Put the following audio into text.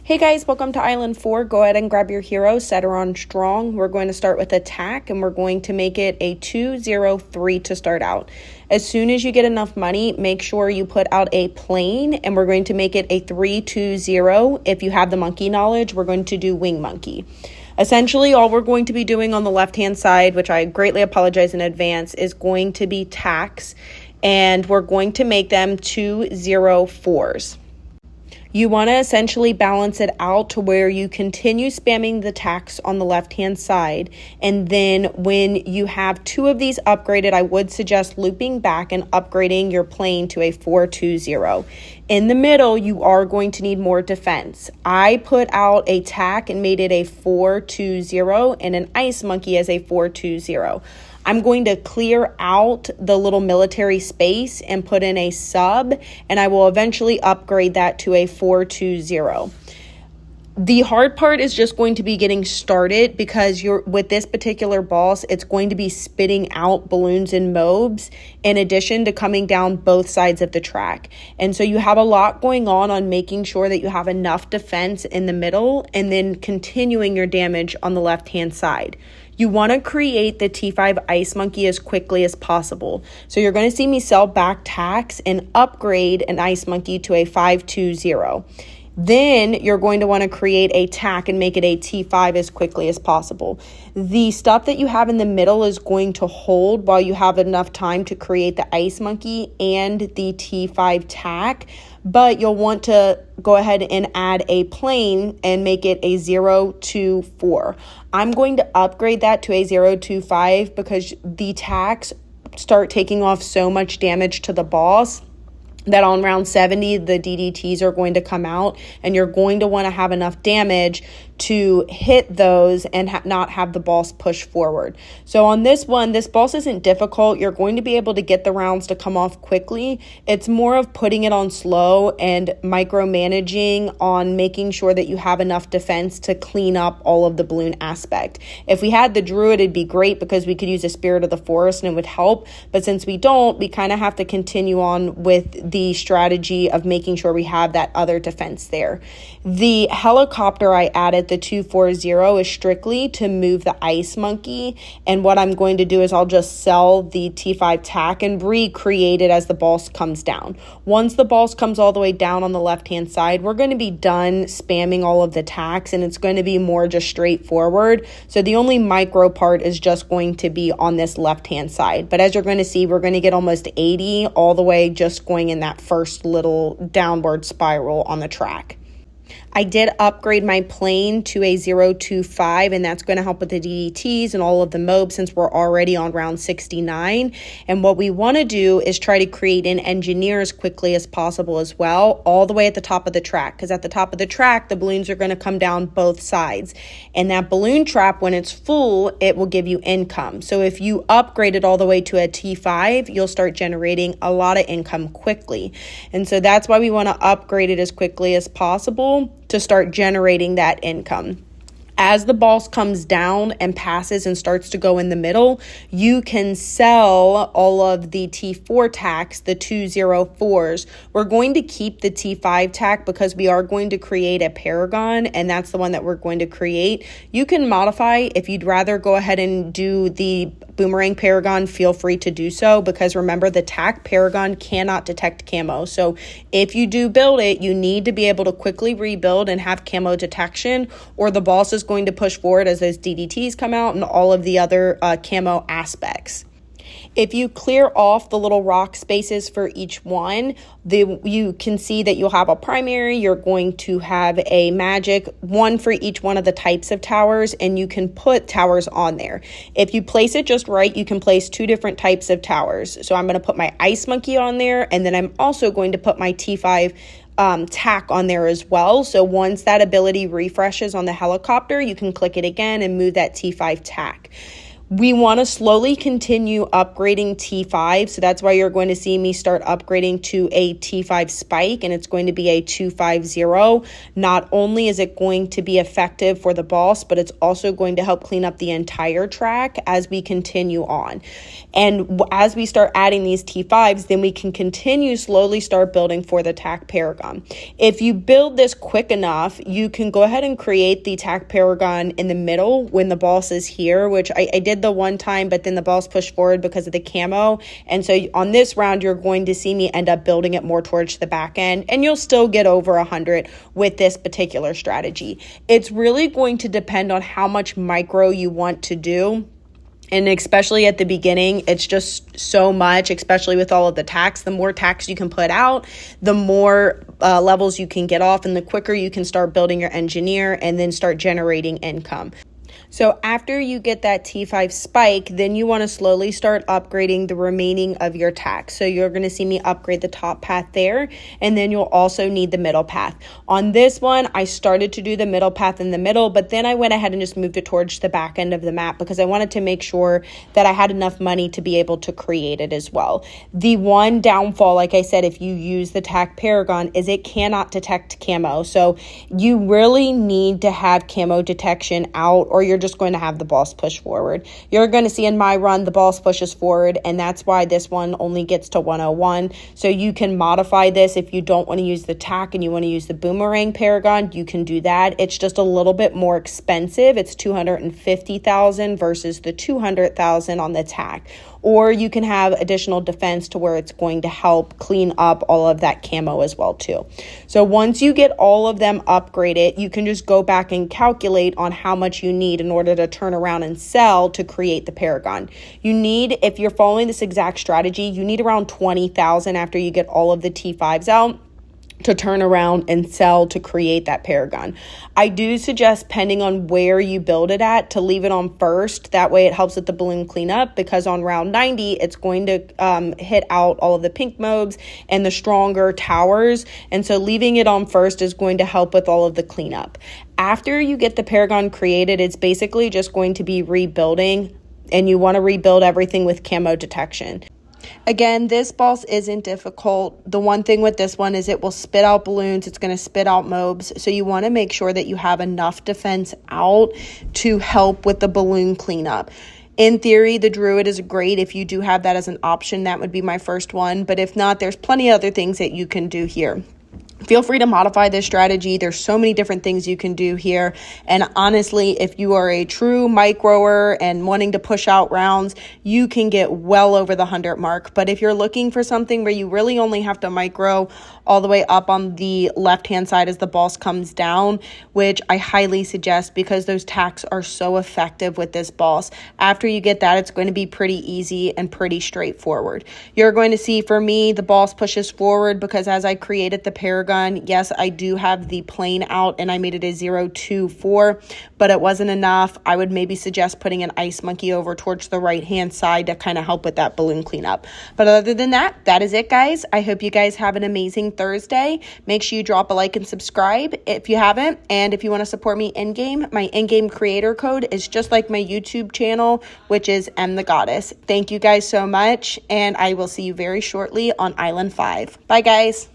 Hey guys, welcome to Island 4. Go ahead and grab your hero, set her on strong. We're going to start with attack and we're going to make it a 203 to start out. As soon as you get enough money, make sure you put out a plane and we're going to make it a 320. If you have the monkey knowledge, we're going to do wing monkey. Essentially, all we're going to be doing on the left-hand side, which I greatly apologize in advance, is going to be tacks, and we're going to make them 204s. You want to essentially balance it out to where you continue spamming the tacks on the left-hand side. And then when you have two of these upgraded, I would suggest looping back and upgrading your plane to a 420. In the middle, you are going to need more defense. I put out a tack and made it a 420 and an ice monkey as a 420. I'm going to clear out the little military space and put in a sub, and I will eventually upgrade that to a 420. The hard part is just going to be getting started because with this particular boss, it's going to be spitting out balloons and mobs in addition to coming down both sides of the track. And so you have a lot going on making sure that you have enough defense in the middle and then continuing your damage on the left-hand side. You want to create the T5 Ice Monkey as quickly as possible. So you're going to see me sell back tacks and upgrade an Ice Monkey to a 520. Then you're going to want to create a tack and make it a T5 as quickly as possible. The stuff that you have in the middle is going to hold while you have enough time to create the Ice Monkey and the T5 tack. But you'll want to go ahead and add a plane and make it a 024. I'm going to upgrade that to a 025 because the tacks start taking off so much damage to the boss that on round 70, the DDTs are going to come out and you're going to want to have enough damage to hit those and not have the boss push forward. So on this one, this boss isn't difficult. You're going to be able to get the rounds to come off quickly. It's more of putting it on slow and micromanaging on making sure that you have enough defense to clean up all of the balloon aspect. If we had the druid, it'd be great because we could use a spirit of the forest and it would help. But since we don't, we kind of have to continue on with the strategy of making sure we have that other defense there. The helicopter I added, the 240, is strictly to move the Ice Monkey. And what I'm going to do is I'll just sell the T5 tack and recreate it as the boss comes down. Once the boss comes all the way down on the left-hand side, we're going to be done spamming all of the tacks and it's going to be more just straightforward. So the only micro part is just going to be on this left-hand side. But as you're going to see, we're going to get almost 80 all the way just going in that first little downward spiral on the track. I did upgrade my plane to a 025, and that's going to help with the DDTs and all of the mobs since we're already on round 69. And what we want to do is try to create an engineer as quickly as possible as well, all the way at the top of the track. Because at the top of the track, the balloons are going to come down both sides. And that balloon trap, when it's full, it will give you income. So if you upgrade it all the way to a T5, you'll start generating a lot of income quickly. And so that's why we want to upgrade it as quickly as possible to start generating that income. As the boss comes down and passes and starts to go in the middle, you can sell all of the T4 tacks, the 204s. We're going to keep the T5 tack because we are going to create a paragon, and that's the one that we're going to create. You can modify if you'd rather go ahead and do the boomerang paragon, feel free to do so, because remember, the tack paragon cannot detect camo. So if you do build it, you need to be able to quickly rebuild and have camo detection, or the boss is going to push forward as those DDTs come out and all of the other camo aspects. If you clear off the little rock spaces for each one, you can see that you'll have a primary, you're going to have a magic, one for each one of the types of towers, and you can put towers on there. If you place it just right, you can place two different types of towers. So I'm going to put my Ice Monkey on there, and then I'm also going to put my T5 tack on there as well. So once that ability refreshes on the helicopter, you can click it again and move that T5 tack. We want to slowly continue upgrading T5. So that's why you're going to see me start upgrading to a T5 spike, and it's going to be a 250. Not only is it going to be effective for the boss, but it's also going to help clean up the entire track as we continue on. And as we start adding these T5s, then we can continue slowly start building for the tack paragon. If you build this quick enough, you can go ahead and create the tack paragon in the middle when the boss is here, which I did the one time, but then the boss pushed forward because of the camo. And so on this round, you're going to see me end up building it more towards the back end, and you'll still get over 100 with this particular strategy. It's really going to depend on how much micro you want to do. And especially at the beginning, it's just so much, especially with all of the tax. The more tax you can put out, the more levels you can get off, and the quicker you can start building your engineer and then start generating income. So after you get that T5 spike, then you want to slowly start upgrading the remaining of your tax. So you're going to see me upgrade the top path there, and then you'll also need the middle path. On this one, I started to do the middle path in the middle, but then I went ahead and just moved it towards the back end of the map because I wanted to make sure that I had enough money to be able to create it as well. The one downfall, like I said, if you use the tack paragon, is it cannot detect camo. So you really need to have camo detection out, or you're just going to have the boss push forward. You're going to see in my run, the boss pushes forward, and that's why this one only gets to 101. So you can modify this if you don't want to use the tack and you want to use the boomerang paragon, you can do that. It's just a little bit more expensive. It's 250,000 versus the 200,000 on the tack. Or you can have additional defense to where it's going to help clean up all of that camo as well too. So once you get all of them upgraded, you can just go back and calculate on how much you need in order to turn around and sell to create the paragon. You need, if you're following this exact strategy, you need around 20,000 after you get all of the T5s out to turn around and sell to create that paragon. I do suggest, depending on where you build it at, to leave it on first. That way it helps with the balloon cleanup, because on round 90, it's going to hit out all of the pink mobs and the stronger towers. And so leaving it on first is going to help with all of the cleanup. After you get the paragon created, it's basically just going to be rebuilding, and you want to rebuild everything with camo detection. Again, this boss isn't difficult. The one thing with this one is it will spit out balloons. It's going to spit out mobs. So you want to make sure that you have enough defense out to help with the balloon cleanup. In theory, the Druid is great. If you do have that as an option, that would be my first one. But if not, there's plenty of other things that you can do here. Feel free to modify this strategy. There's so many different things you can do here. And honestly, if you are a true microer and wanting to push out rounds, you can get well over the 100 mark. But if you're looking for something where you really only have to micro all the way up on the left-hand side as the boss comes down, which I highly suggest because those tacks are so effective with this boss. After you get that, it's going to be pretty easy and pretty straightforward. You're going to see, for me, the boss pushes forward because as I created the paragon, yes, I do have the plane out and I made it a 024, but it wasn't enough. I would maybe suggest putting an ice monkey over towards the right-hand side to kind of help with that balloon cleanup. But other than that, that is it, guys. I hope you guys have an amazing Thursday. Make sure you drop a like and subscribe if you haven't. And if you want to support me in-game, my in-game creator code is just like my YouTube channel, which is M the Goddess. Thank you guys so much, and I will see you very shortly on Island 5. Bye, guys.